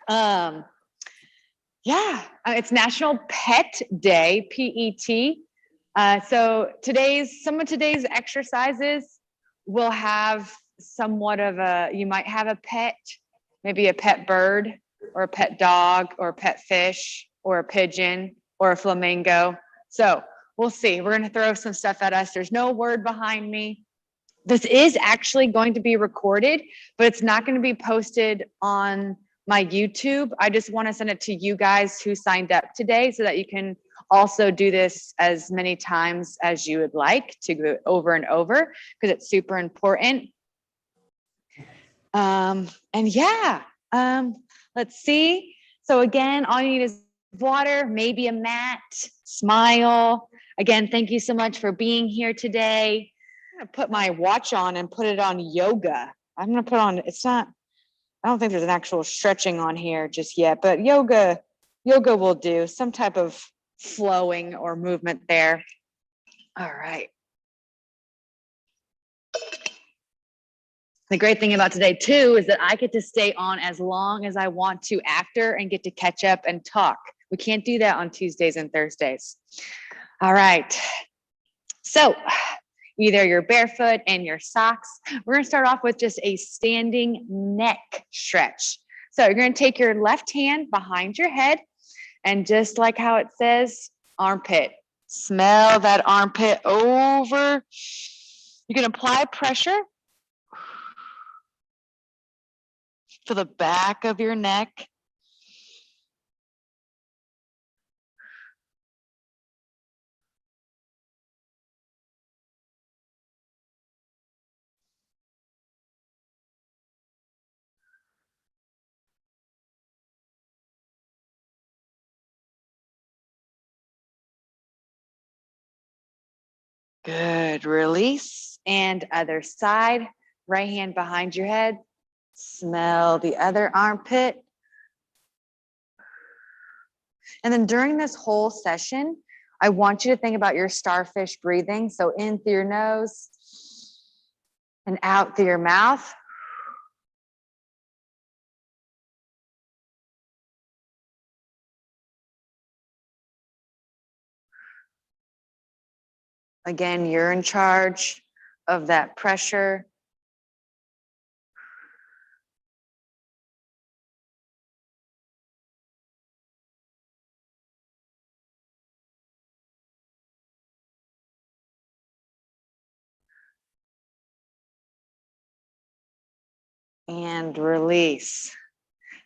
Yeah, it's National Pet Day, PET. So some of today's exercises will have somewhat of you might have a pet, maybe a pet bird or a pet dog or a pet fish or a pigeon or a flamingo. So we'll see. We're going to throw some stuff at us. There's no word behind me. This is actually going to be recorded, but it's not going to be posted on my YouTube. I just want to send it to you guys who signed up today so that you can also do this as many times as you would like to go over and over because it's super important. And yeah, let's see. So again, all you need is water, maybe a mat, smile. Again, thank you so much for being here today. I'm gonna put my watch on and put it on yoga. I'm gonna put on, I don't think there's an actual stretching on here just yet, but yoga will do some type of flowing or movement there. All right. The great thing about today too is that I get to stay on as long as I want to after and get to catch up and talk. We can't do that on Tuesdays and Thursdays. All right. So either you're barefoot and your socks. We're going to start off with just a standing neck stretch. So you're going to take your left hand behind your head and just like how it says, armpit. Smell that armpit over. You can apply pressure to the back of your neck. Good, release. And other side, right hand behind your head. Smell the other armpit. And then during this whole session, I want you to think about your starfish breathing. So in through your nose and out through your mouth. Again, you're in charge of that pressure. And release.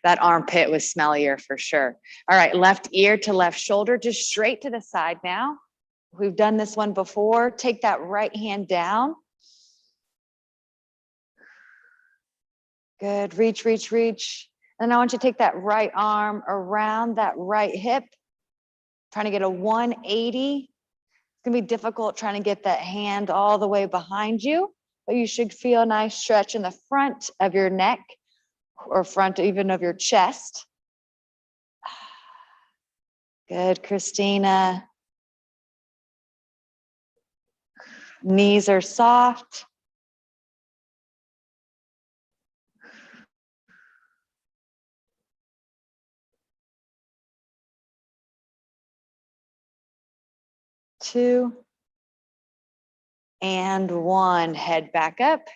That armpit was smellier for sure. All right, left ear to left shoulder, just straight to the side now. We've done this one before. Take that right hand down. Good, reach, reach, reach. And I want you to take that right arm around that right hip, trying to get a 180. It's gonna be difficult trying to get that hand all the way behind you, but you should feel a nice stretch in the front of your neck or front even of your chest. Good, Christina. Knees are soft. Two. And one. Head back up.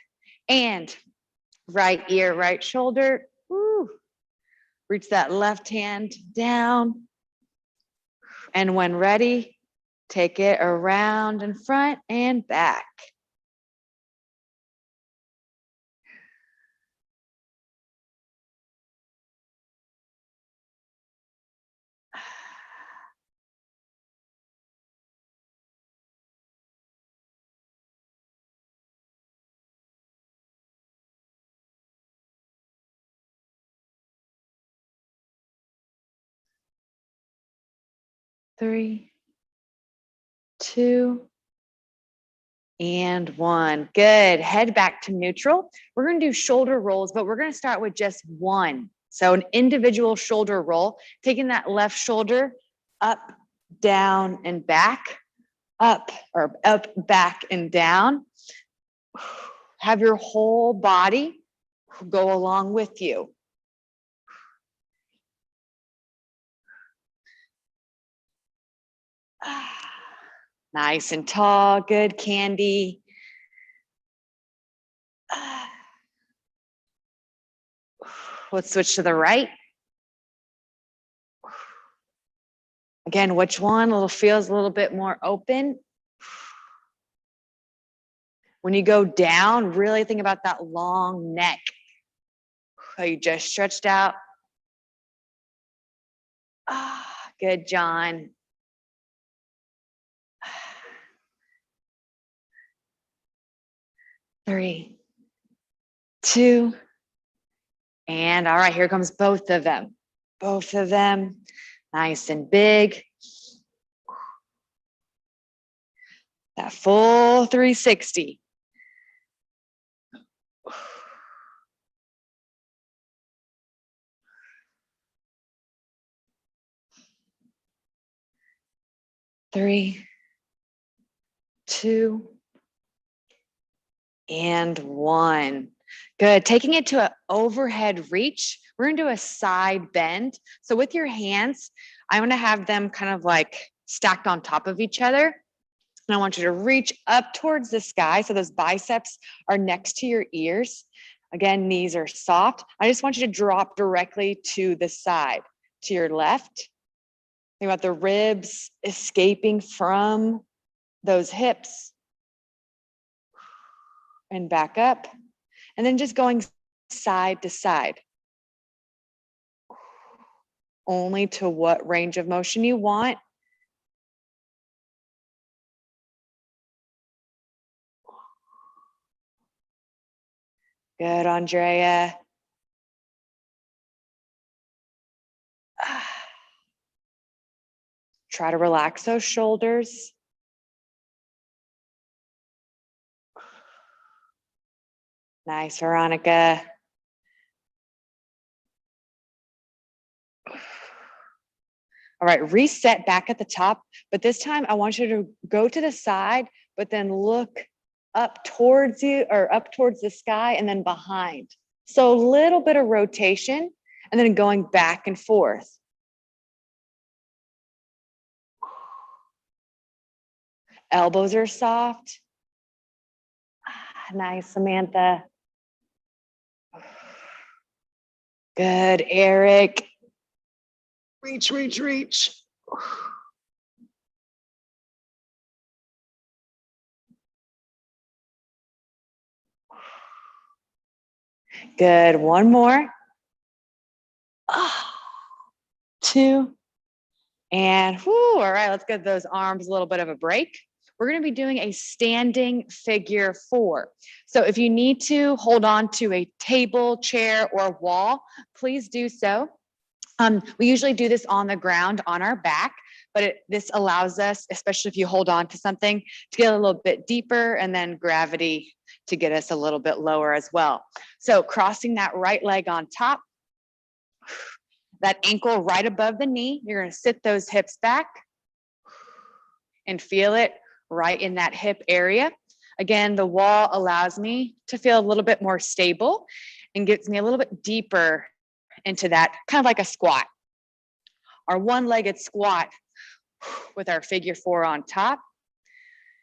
And right ear, right shoulder. Woo. Reach that left hand down. And when ready, take it around in front and back. Three, two, and one. Good. Head back to neutral. We're going to do shoulder rolls, but we're going to start with just one. So an individual shoulder roll, taking that left shoulder up, down, and back, up, back, and down. Have your whole body go along with you. Nice and tall. Good, Candy. Let's switch to the right. Again, which one? Feels a little bit more open. When you go down, really think about that long neck. How you just stretched out. Good, John. Three, two, and all right, here comes both of them. Both of them, nice and big. That full 360. Three, two, and one. Good. Taking it to an overhead reach. We're going to do a side bend. So with your hands, I want to have them kind of like stacked on top of each other. And I want you to reach up towards the sky. So those biceps are next to your ears. Again, knees are soft. I just want you to drop directly to the side, to your left. Think about the ribs escaping from those hips. And back up. And then just going side to side. Only to what range of motion you want. Good, Andrea. Try to relax those shoulders. Nice, Veronica. All right, reset back at the top, but this time I want you to go to the side, but then look up towards you or up towards the sky and then behind. So a little bit of rotation and then going back and forth. Elbows are soft. Nice, Samantha. Good, Eric. Reach, reach, reach. Good, one more. Two. And whoo, all right, let's give those arms a little bit of a break. We're going to be doing a standing figure 4. So if you need to hold on to a table, chair, or wall, please do so. We usually do this on the ground on our back, but this allows us, especially if you hold on to something, to get a little bit deeper and then gravity to get us a little bit lower as well. So crossing that right leg on top, that ankle right above the knee, you're going to sit those hips back and feel it right in that hip area. Again, the wall allows me to feel a little bit more stable and gets me a little bit deeper into that, kind of like a squat. Our one-legged squat with our figure 4 on top.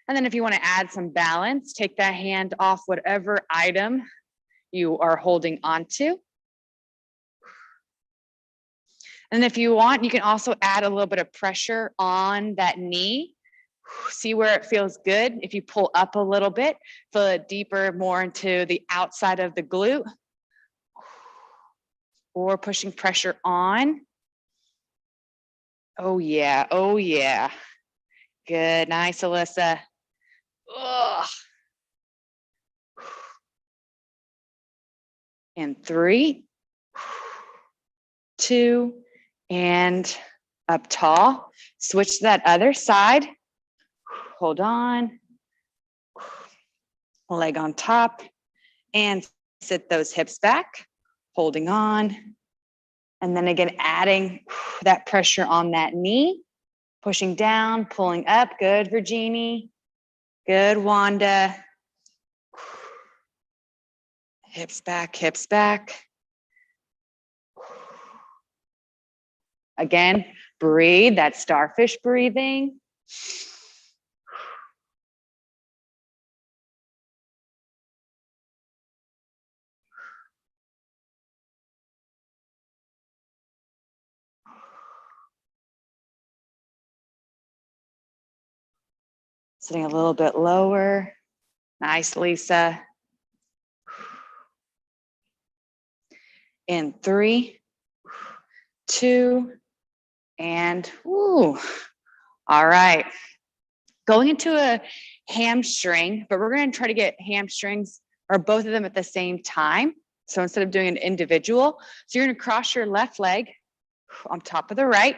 And then if you want to add some balance, take that hand off whatever item you are holding onto. And if you want, you can also add a little bit of pressure on that knee. See where it feels good. If you pull up a little bit, feel it deeper, more into the outside of the glute. Or pushing pressure on. Oh yeah, oh yeah. Good, nice, Alyssa. Ugh. And 3, 2, and up tall. Switch to that other side. Hold on. Leg on top. And sit those hips back. Holding on. And then again, adding that pressure on that knee. Pushing down, pulling up. Good, Virginie. Good, Wanda. Hips back, hips back. Again, breathe, that starfish breathing. Sitting a little bit lower. Nice, Lisa. In 3, 2, and woo. All right. Going into a hamstring, but we're going to try to get hamstrings or both of them at the same time. So instead of doing an individual, so you're going to cross your left leg on top of the right.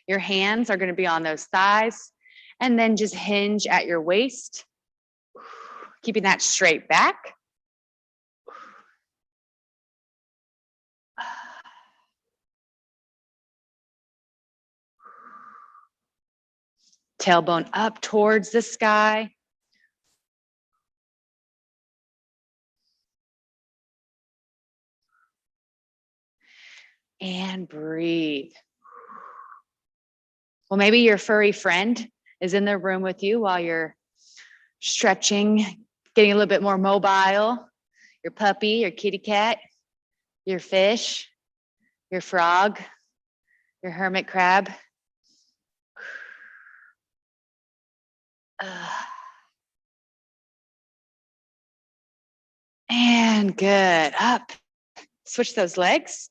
Your hands are going to be on those thighs, and then just hinge at your waist, keeping that straight back. Tailbone up towards the sky. And breathe. Well, maybe your furry friend is in the room with you while you're stretching, getting a little bit more mobile. Your puppy, your kitty cat, your fish, your frog, your hermit crab. And good. Up. Switch those legs.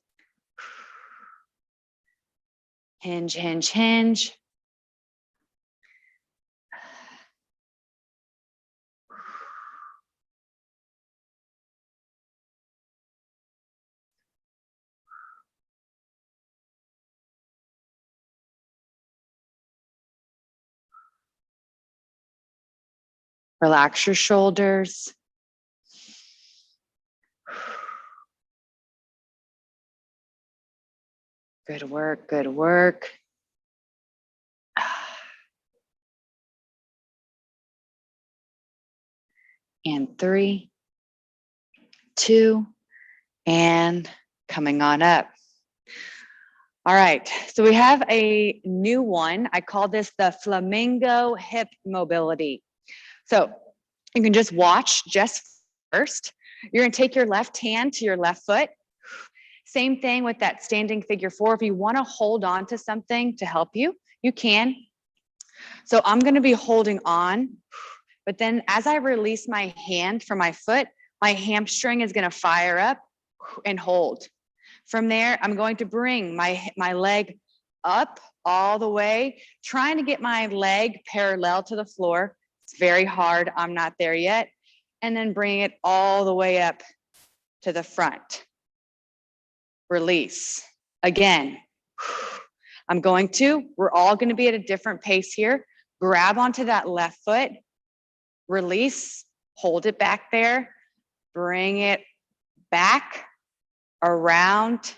Hinge, hinge, hinge. Relax your shoulders. Good work, good work. And 3, 2, and coming on up. All right, so we have a new one. I call this the flamingo hip mobility. So you can just watch just first. You're gonna take your left hand to your left foot. Same thing with that standing figure 4. If you wanna hold on to something to help you, you can. So I'm gonna be holding on, but then as I release my hand from my foot, my hamstring is gonna fire up and hold. From there, I'm going to bring my leg up all the way, trying to get my leg parallel to the floor. It's very hard, I'm not there yet. And then bring it all the way up to the front. Release. Again, we're all gonna be at a different pace here. Grab onto that left foot, release, hold it back there, bring it back, around,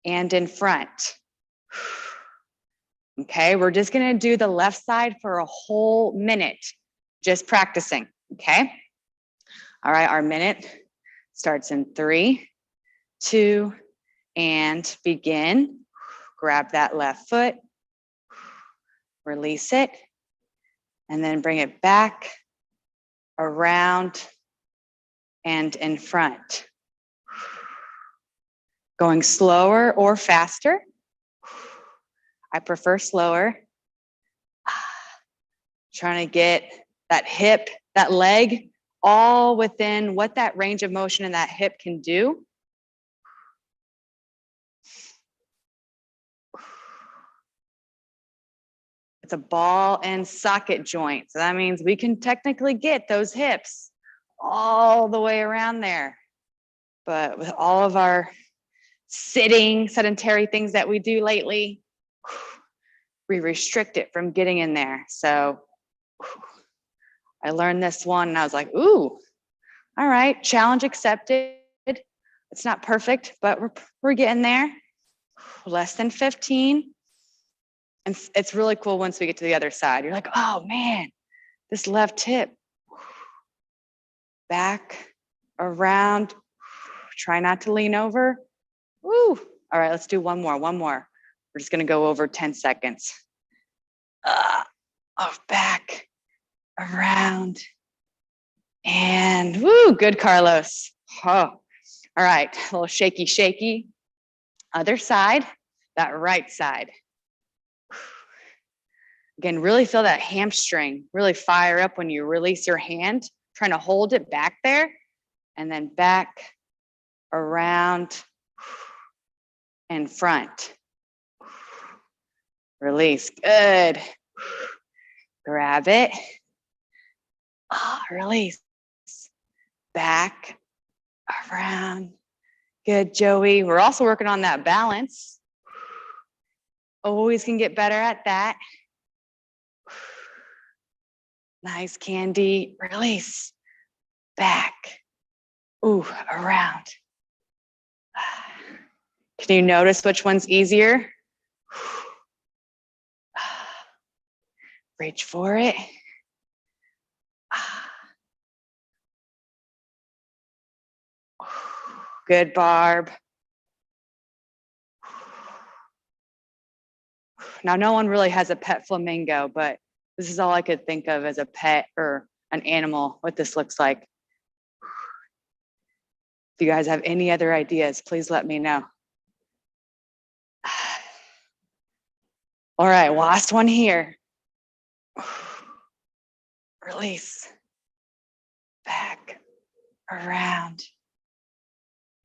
and in front. Okay, we're just gonna do the left side for a whole minute, just practicing, okay? All right, our minute starts in 3, 2, and begin. Grab that left foot, release it, and then bring it back, around, and in front. Going slower or faster. I prefer slower. Trying to get that hip, that leg, all within what that range of motion in that hip can do. It's a ball and socket joint. So that means we can technically get those hips all the way around there. But with all of our sitting, sedentary things that we do lately, we restrict it from getting in there. So I learned this one and I was like, ooh, all right, challenge accepted. It's not perfect, but we're getting there. Less than 15. And it's really cool once we get to the other side. You're like, oh man, this left hip. Back, around, try not to lean over. Woo. All right, let's do one more. We're just gonna go over 10 seconds. of back, around, and woo, good, Carlos. Oh, all right, a little shaky, shaky. Other side, that right side. Again, really feel that hamstring, really fire up when you release your hand, trying to hold it back there, and then back, around, and front. Release, good. Grab it. Release. Back, around. Good, Joey. We're also working on that balance. Always can get better at that. Nice, Candy. Release. Back. Ooh, around. Can you notice which one's easier? Reach for it. Good, Barb. Now, no one really has a pet flamingo, but this is all I could think of as a pet or an animal, what this looks like. If you guys have any other ideas, please let me know. All right, last one here. Release. Back, around.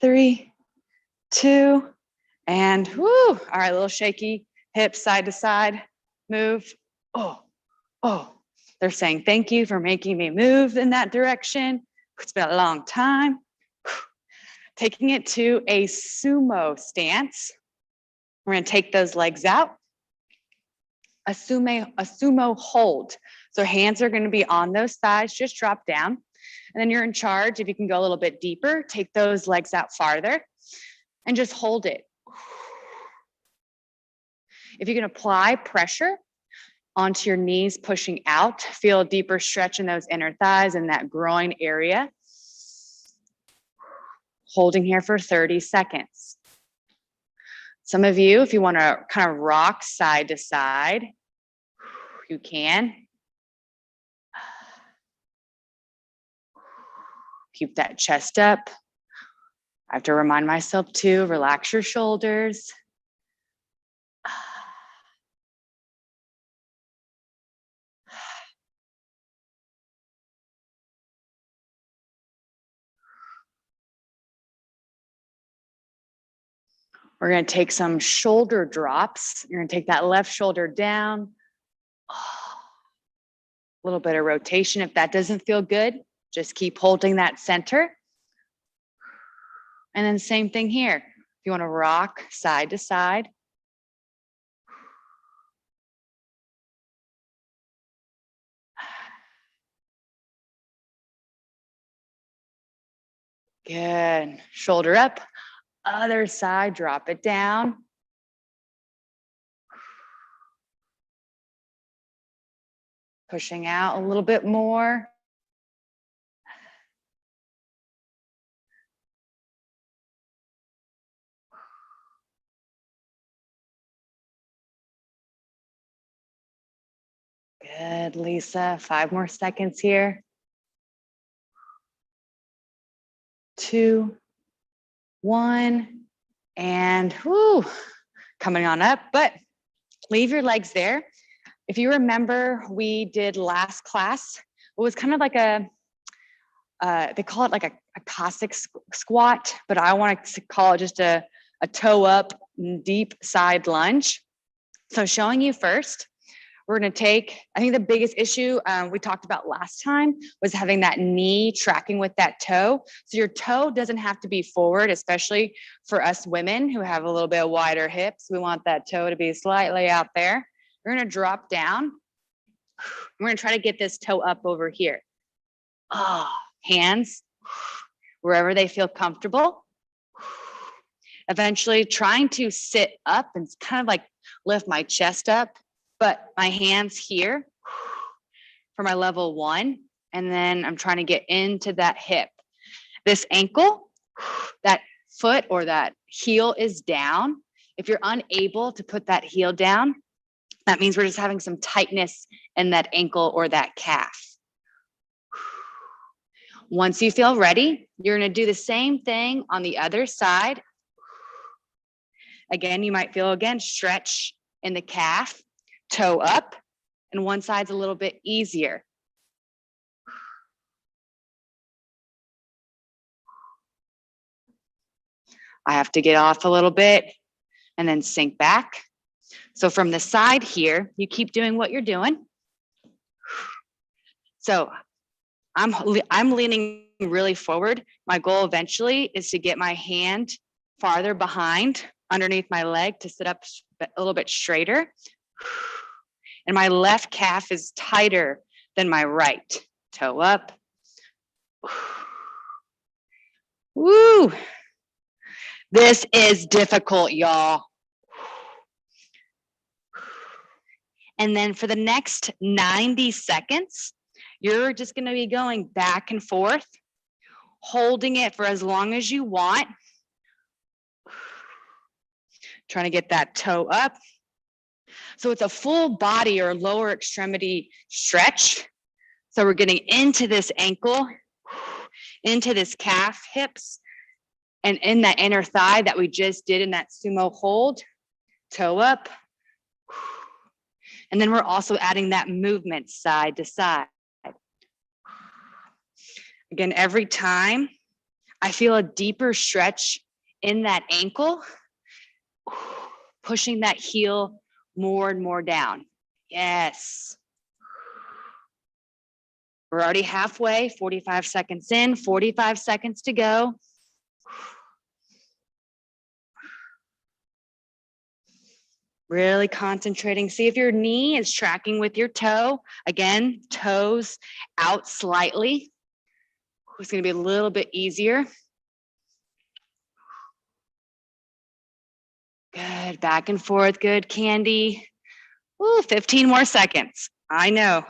3, 2, and woo. All right, a little shaky. Hips side to side. Move. Oh. They're saying thank you for making me move in that direction. It's been a long time. Taking it to a sumo stance. We're going to take those legs out. A sumo hold. So hands are going to be on those thighs, just drop down. And then you're in charge. If you can go a little bit deeper, take those legs out farther and just hold it. If you can apply pressure onto your knees, pushing out, feel a deeper stretch in those inner thighs and that groin area. Holding here for 30 seconds. Some of you, if you want to kind of rock side to side, you can. Keep that chest up. I have to remind myself too, relax your shoulders. We're going to take some shoulder drops. You're going to take that left shoulder down. A little bit of rotation. If that doesn't feel good, just keep holding that center. And then same thing here. If you want to rock side to side. Good. Shoulder up. Other side, drop it down. Pushing out a little bit more. Good, Lisa. 5 more seconds here. 2, 1, and whoo, coming on up, but leave your legs there. If you remember, we did last class, it was kind of like a, they call it like a Cossack squat, but I want to call it just a toe up, deep side lunge. So showing you first, we're going to take, I think the biggest issue we talked about last time was having that knee tracking with that toe. So your toe doesn't have to be forward, especially for us women who have a little bit wider hips. We want that toe to be slightly out there. We're going to drop down. We're going to try to get this toe up over here. Hands wherever they feel comfortable. Eventually trying to sit up and kind of like lift my chest up, but my hands here for my level 1. And then I'm trying to get into that hip. This ankle, that foot or that heel is down. If you're unable to put that heel down, That means we're just having some tightness in that ankle or that calf. Once you feel ready, you're going to do the same thing on the other side. Again, you might feel stretch in the calf, toe up, and one side's a little bit easier. I have to get off a little bit and then sink back. So from the side here, you keep doing what you're doing. So I'm leaning really forward. My goal eventually is to get my hand farther behind underneath my leg to sit up a little bit straighter. And my left calf is tighter than my right. Toe up. Woo! This is difficult, y'all. And then for the next 90 seconds, you're just going to be going back and forth, holding it for as long as you want. Trying to get that toe up. So it's a full body or lower extremity stretch. So we're getting into this ankle, into this calf, hips, and in that inner thigh that we just did in that sumo hold, toe up. And then we're also adding that movement side to side. Again, every time I feel a deeper stretch in that ankle, pushing that heel more and more down. Yes. We're already halfway, 45 seconds in, 45 seconds to go. Really concentrating. See if your knee is tracking with your toe. Again, toes out slightly. It's going to be a little bit easier. Good, back and forth. Good, Candy. Ooh, 15 more seconds. I know.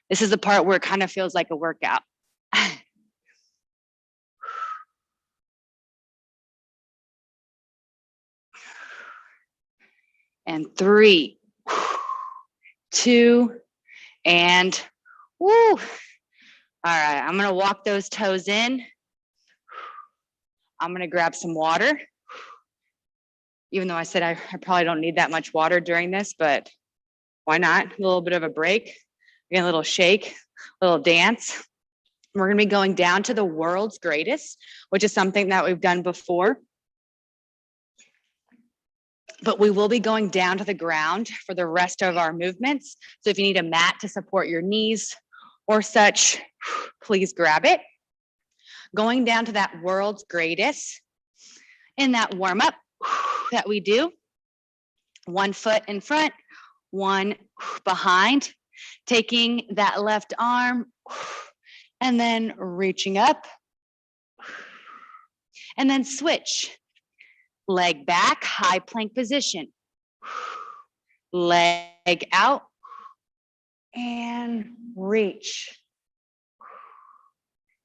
This is the part where it kind of feels like a workout. And 3, 2, and woo. All right, I'm gonna walk those toes in. I'm gonna grab some water. Even though I said I probably don't need that much water during this, but why not? A little bit of a break. Again, a little shake, a little dance. We're gonna be going down to the world's greatest, which is something that we've done before. But we will be going down to the ground for the rest of our movements. So if you need a mat to support your knees or such, please grab it. Going down to that world's greatest in that warm up that we do. One foot in front, one behind, taking that left arm and then reaching up and then switch. Leg back, high plank position. Leg out and reach.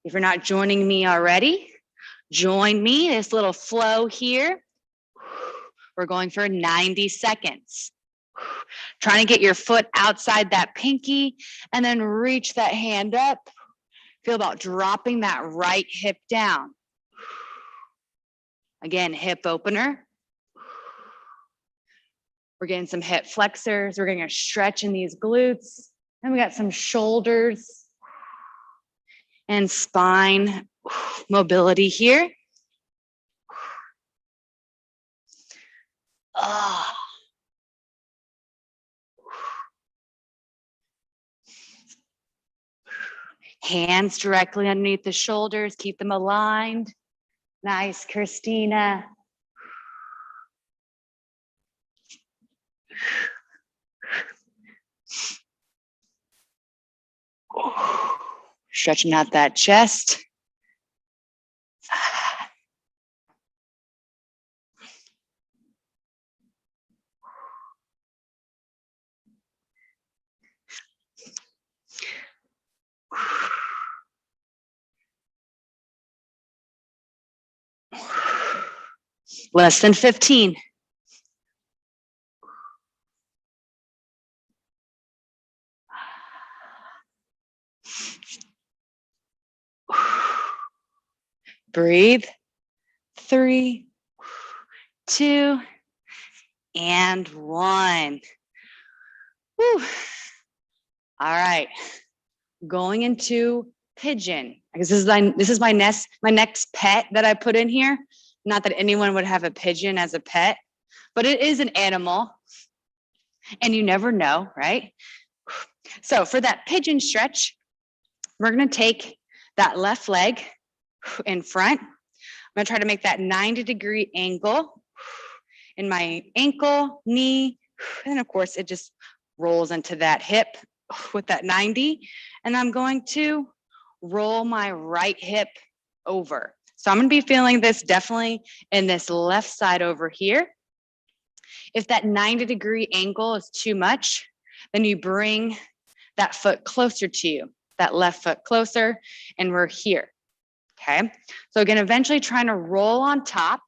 If you're not joining me already, join me, this little flow here. We're going for 90 seconds. Trying to get your foot outside that pinky and then reach that hand up. Feel about dropping that right hip down. Again, hip opener. We're getting some hip flexors. We're getting a stretch in these glutes. And we got some shoulders and spine mobility here. Oh. Hands directly underneath the shoulders. Keep them aligned. Nice, Christina. Stretching out that chest. Less than 15. Breathe. 3, 2, and 1. Whew. All right, going into pigeon. Because this is my next pet that I put in here. Not that anyone would have a pigeon as a pet, but it is an animal, and you never know, right? So for that pigeon stretch, we're gonna take that left leg in front. I'm gonna try to make that 90-degree angle in my ankle, knee, and of course it just rolls into that hip with that 90. And I'm going to roll my right hip over. So I'm gonna be feeling this definitely in this left side over here. If that 90-degree angle is too much, then you bring that foot closer to you, that left foot closer, and we're here, okay? So again, eventually trying to roll on top,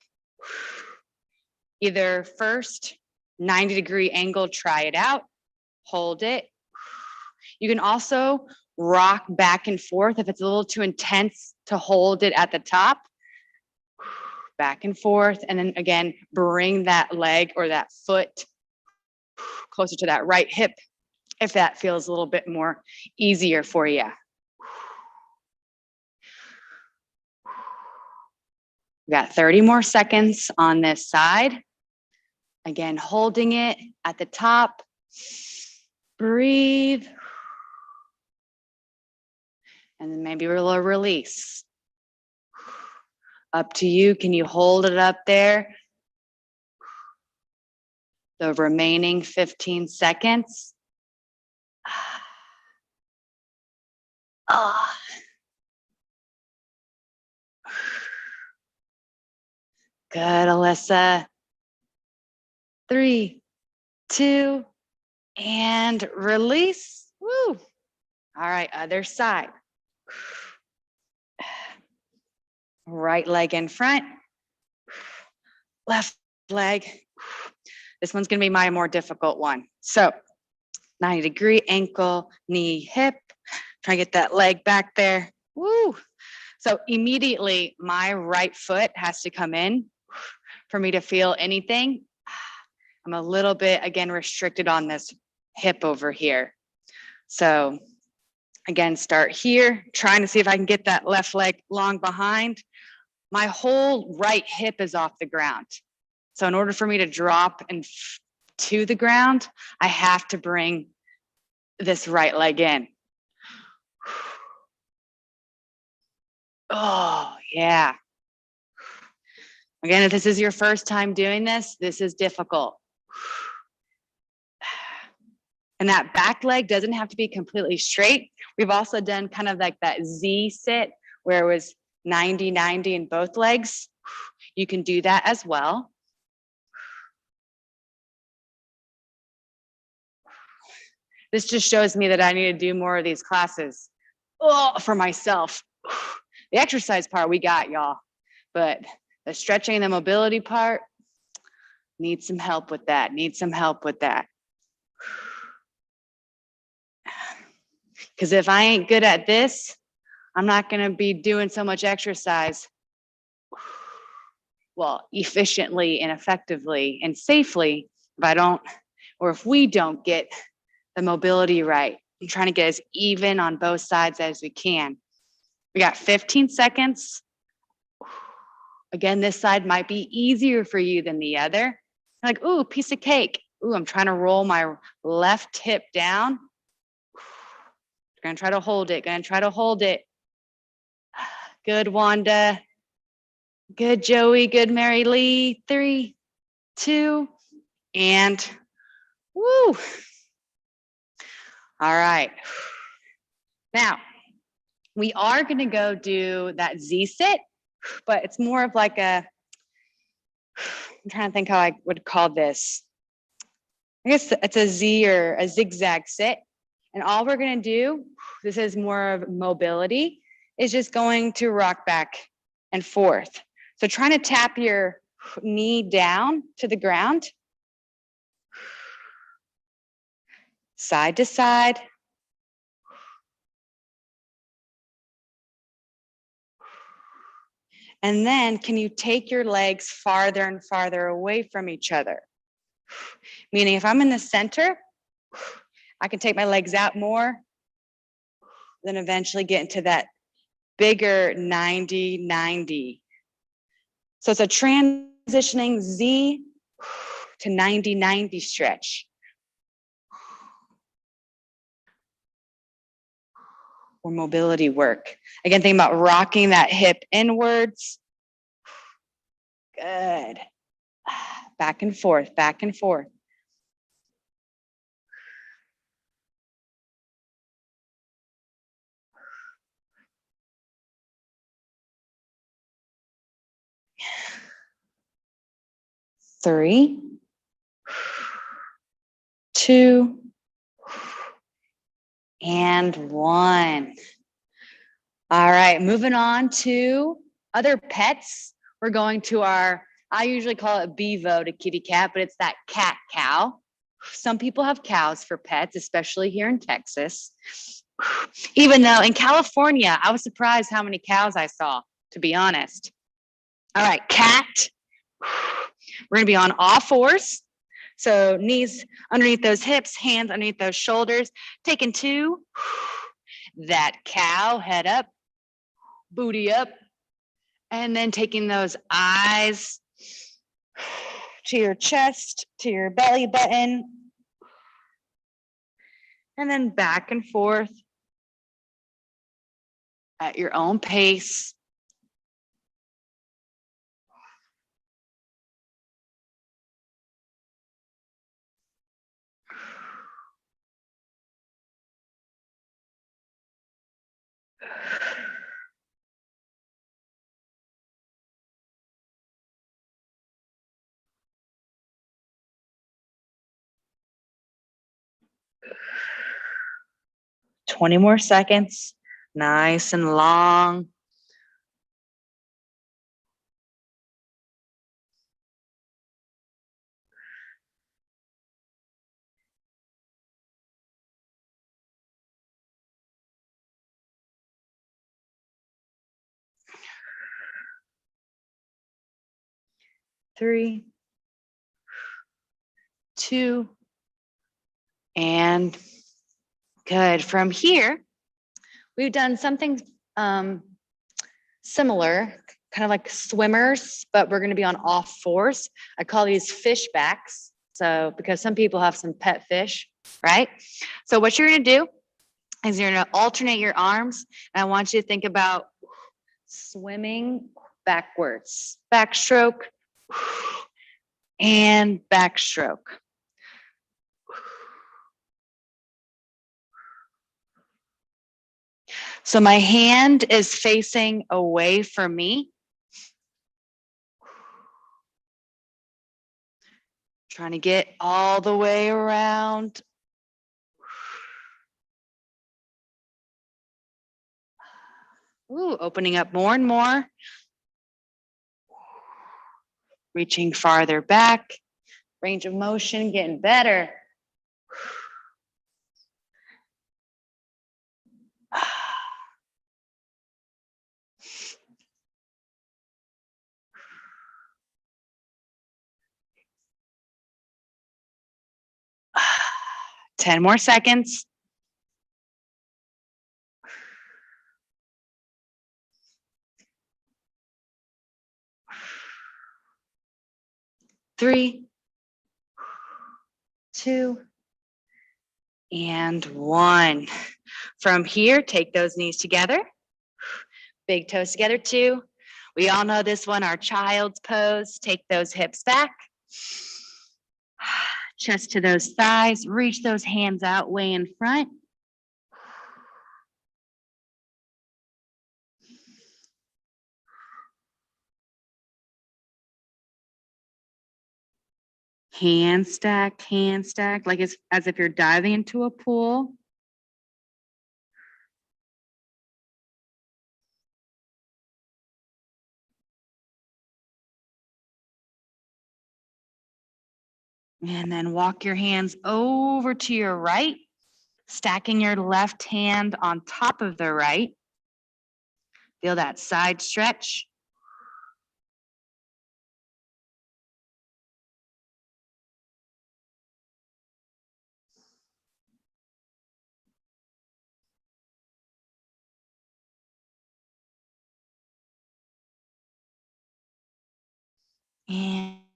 either first 90-degree angle, try it out, hold it. You can also rock back and forth if it's a little too intense to hold it at the top, back and forth, and then again, bring that leg or that foot closer to that right hip if that feels a little bit more easier for you. We got 30 more seconds on this side. Again, holding it at the top. Breathe. And then maybe a little release. Up to you. Can you hold it up there? The remaining 15 seconds. Oh. Good, Alyssa. 3, 2, and release. Woo. All right, other side. Right leg in front. Left leg. This one's gonna be my more difficult one. So 90-degree ankle, knee, hip. Try to get that leg back there. Woo. So immediately my right foot has to come in for me to feel anything. I'm a little bit, again, restricted on this hip over here. So again, start here, trying to see if I can get that left leg long behind. My whole right hip is off the ground. So in order for me to drop and to the ground, I have to bring this right leg in. Oh, yeah. Again, if this is your first time doing this, this is difficult. And that back leg doesn't have to be completely straight. We've also done kind of like that Z sit where it was 90-90 in both legs. You can do that as well. This just shows me that I need to do more of these classes for myself. The exercise part, we got, y'all. But the stretching and the mobility part, need some help with that, Because if I ain't good at this, I'm not gonna be doing so much exercise, well, efficiently and effectively and safely if I don't, or if we don't get the mobility right. I'm trying to get as even on both sides as we can. We got 15 seconds. Again, this side might be easier for you than the other. Like, ooh, piece of cake. Ooh, I'm trying to roll my left hip down. Gonna try to hold it, Good, Wanda. Good, Joey. Good, Mary Lee. 3, 2, and woo. All right. Now, we are gonna go do that Z sit, but it's more of like I'm trying to think how I would call this. I guess it's a Z or a zigzag sit. And all we're gonna do, this is more of mobility, is just going to rock back and forth. So trying to tap your Knee down to the ground. Side to side. And then can you take your legs farther and farther away from each other? Meaning if I'm in the center, I can take my legs out more, then eventually get into that bigger 90-90. So it's a transitioning Z to 90-90 stretch. Or mobility work. Again, think about rocking that hip inwards. Good. Back and forth, back and forth. Three, two, and one. All right, moving on to other pets. We're going to I usually call it Bevo to kitty cat, but it's that cat cow. Some people have cows for pets, especially here in Texas. Even though in California, I was surprised how many cows I saw, to be honest. All right, cat. We're gonna be on all fours. So knees underneath those hips, hands underneath those shoulders. Taking two. That cow, head up, booty up. And then taking those eyes to your chest, to your belly button. And then back and forth at your own pace. Twenty more seconds, nice and long. Three, two, and good. From here, we've done something similar, kind of like swimmers, but we're going to be on all fours. I call these fish backs. So because some people have some pet fish, right? So what you're going to do is you're going to alternate your arms. And I want you to think about swimming backwards, backstroke, and backstroke. So my hand is facing away from me. Trying to get all the way around. Ooh, opening up more and more. Reaching farther back. Range of motion getting better. 10 more seconds. 3, 2, and 1. From here, take those knees together. Big toes together, 2. We all know this one, our child's pose. Take those hips back. Chest to those thighs. Reach those hands out way in front. Hand stack, like it's as if you're diving into a pool. And then walk your hands over to your right, stacking your left hand on top of the right. Feel that side stretch.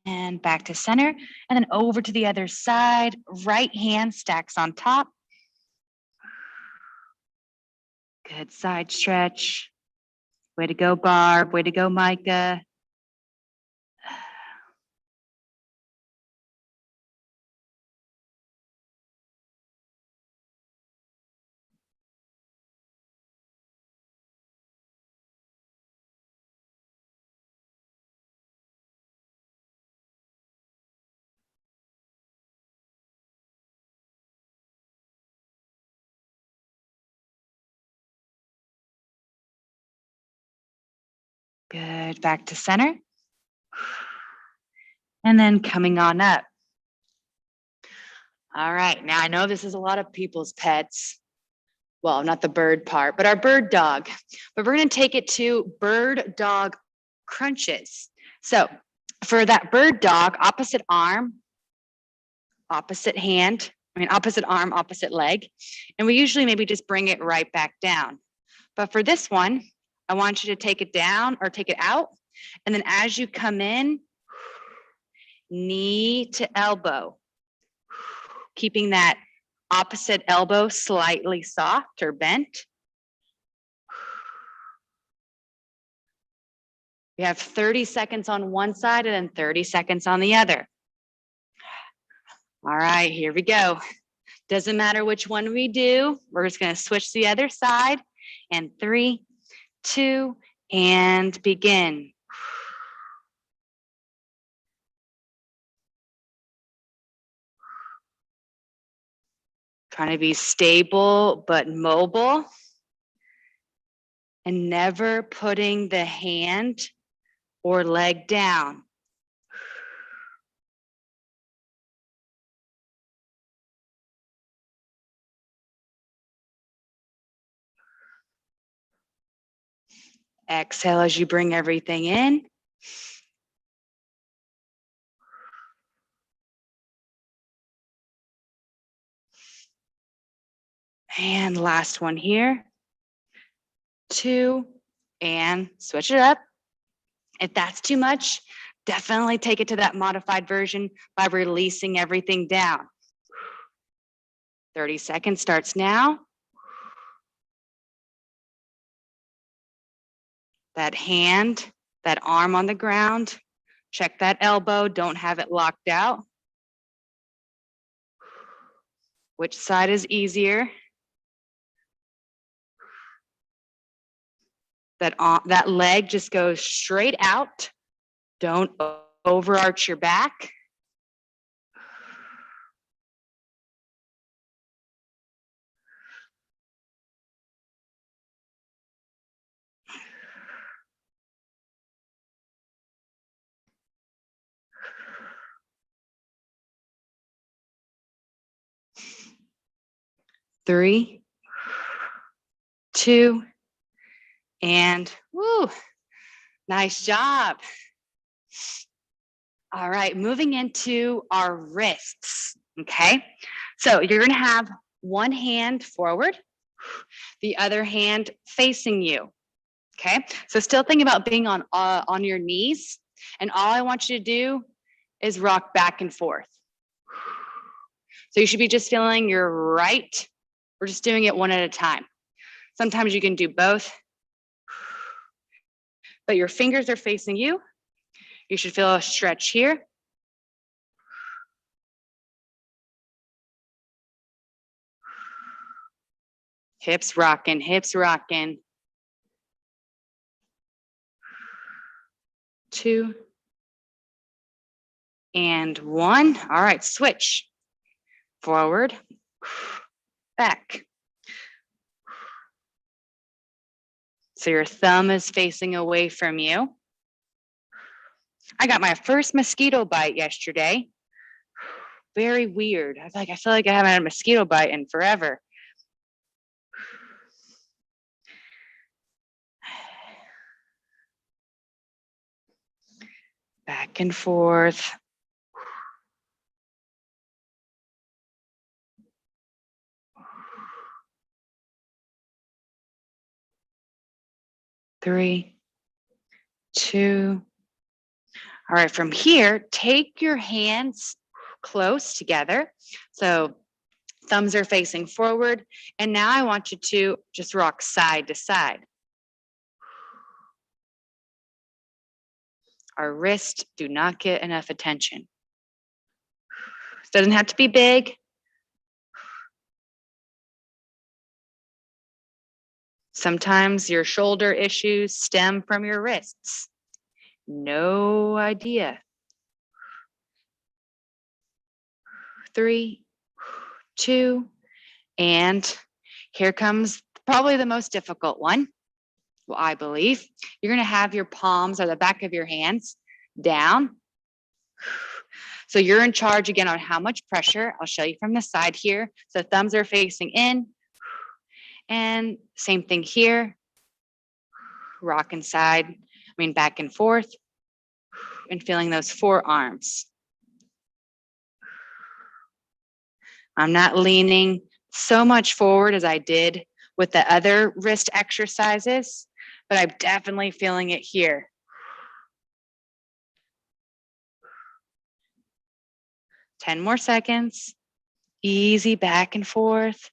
And back to center, and then over to the other side. Right hand stacks on top. Good side stretch. Way to go, Barb. Way to go, Micah. Good. Back to center. And then coming on up. All right. Now I know this is a lot of people's pets. Well, not the bird part, but our bird dog. But we're going to take it to bird dog crunches. So for that bird dog, opposite arm, opposite hand, opposite arm, opposite leg. And we usually maybe just bring it right back down. But for this one, I want you to take it down or take it out. And then as you come in, knee to elbow, keeping that opposite elbow slightly soft or bent. We have 30 seconds on one side and then 30 seconds on the other. All right, here we go. Doesn't matter which one we do. We're just going to switch to the other side. And 3, 2, and begin. Trying to be stable but mobile. And never putting the hand or leg down. Exhale as you bring everything in. And last one here. 2, and switch it up. If that's too much, definitely take it to that modified version by releasing everything down. 30 seconds starts now. That hand, that arm on the ground. Check that elbow, don't have it locked out. Which side is easier? That leg just goes straight out. Don't overarch your back. Three, 2, and woo, nice job. All right, moving into our wrists, okay? So you're gonna have one hand forward, the other hand facing you, okay? So still think about being on your knees, and all I want you to do is rock back and forth. So you should be just feeling your right. We're just doing it one at a time. Sometimes you can do both, but your fingers are facing you. You should feel a stretch here. Hips rocking, hips rocking. 2, and 1. All right, switch. Forward, back. So your thumb is facing away from you. I got my first mosquito bite yesterday. very weird. I feel like I haven't had a mosquito bite in forever. Back and forth. Three, two. All right, from here, take your hands close together. So thumbs are facing forward. And now I want you to just rock side to side. Our wrists do not get enough attention. It doesn't have to be big. Sometimes your shoulder issues stem from your wrists. No idea. 3, 2, and here comes probably the most difficult one. Well, I believe you're going to have your palms or the back of your hands down. So you're in charge again on how much pressure. I'll show you from the side here. So thumbs are facing in. And same thing here. Rock back and forth. And feeling those forearms. I'm not leaning so much forward as I did with the other wrist exercises, but I'm definitely feeling it here. Ten more seconds. Easy back and forth.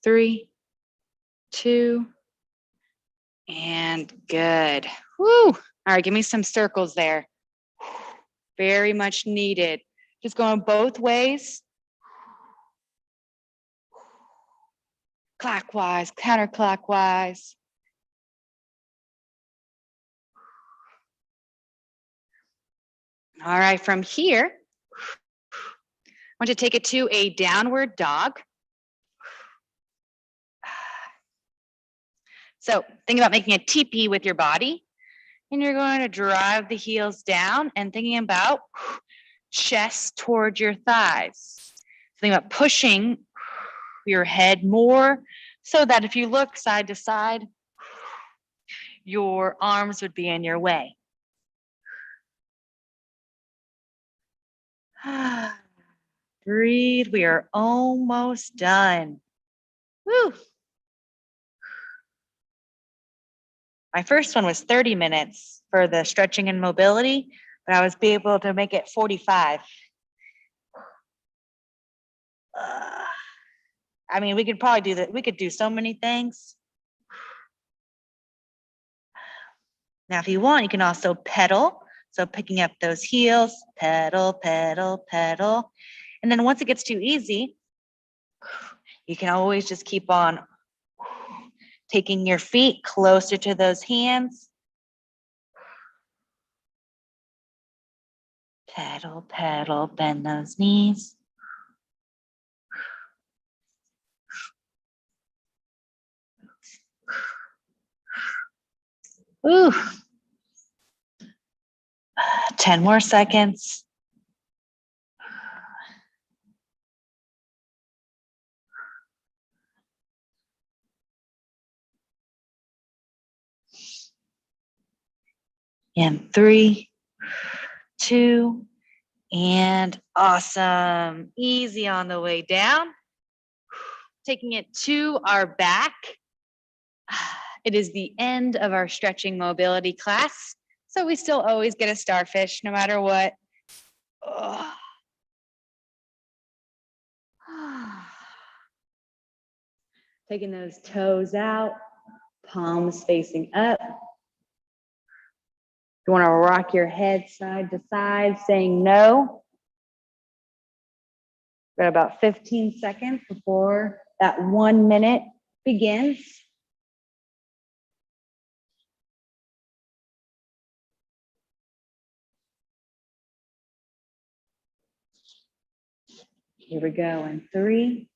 3, 2, and good. Woo! All right, give me some circles there. Very much needed. Just going both ways. Clockwise, counterclockwise. All right, from here, I want you to take it to a downward dog. So think about making a teepee with your body, and you're going to drive the heels down and thinking about chest towards your thighs. Think about pushing your head more so that if you look side to side, your arms would be in your way. Breathe. We are almost done. Woo. My first one was 30 minutes for the stretching and mobility, but I was able to make it 45. We could probably do that. We could do so many things. Now, if you want, you can also pedal. So picking up those heels, pedal, pedal, pedal. And then once it gets too easy, you can always just keep on taking your feet closer to those hands. Pedal, pedal, bend those knees. Ooh. 10 more seconds. And 3, 2, and awesome. Easy on the way down. Taking it to our back. It is the end of our stretching mobility class. So we still always get a starfish no matter what. Taking those toes out, palms facing up. You want to rock your head side to side, saying no. Got about 15 seconds before that 1 minute begins. Here we go in 3,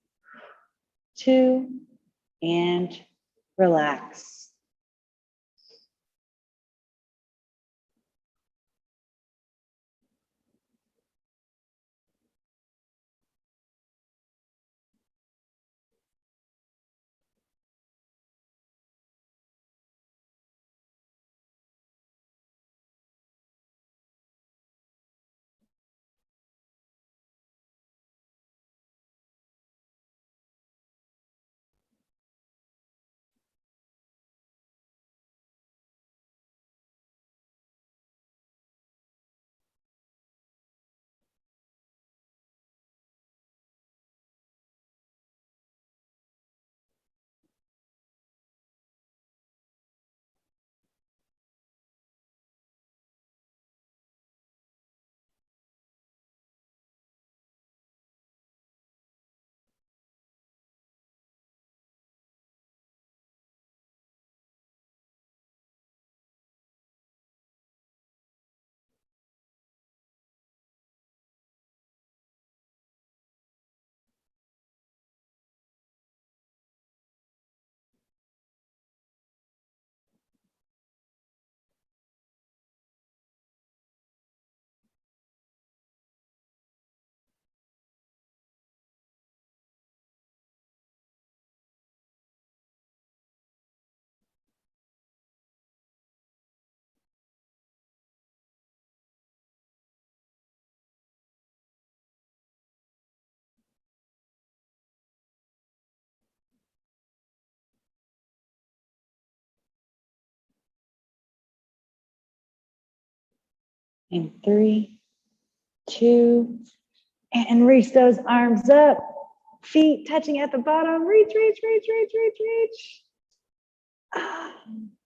2, and relax. And 3, 2, and reach those arms up. Feet touching at the bottom. Reach, reach, reach, reach, reach, reach. Ah,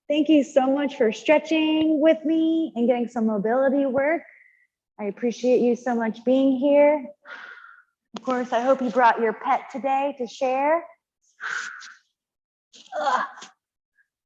thank you so much for stretching with me and getting some mobility work. I appreciate you so much being here. Of course, I hope you brought your pet today to share.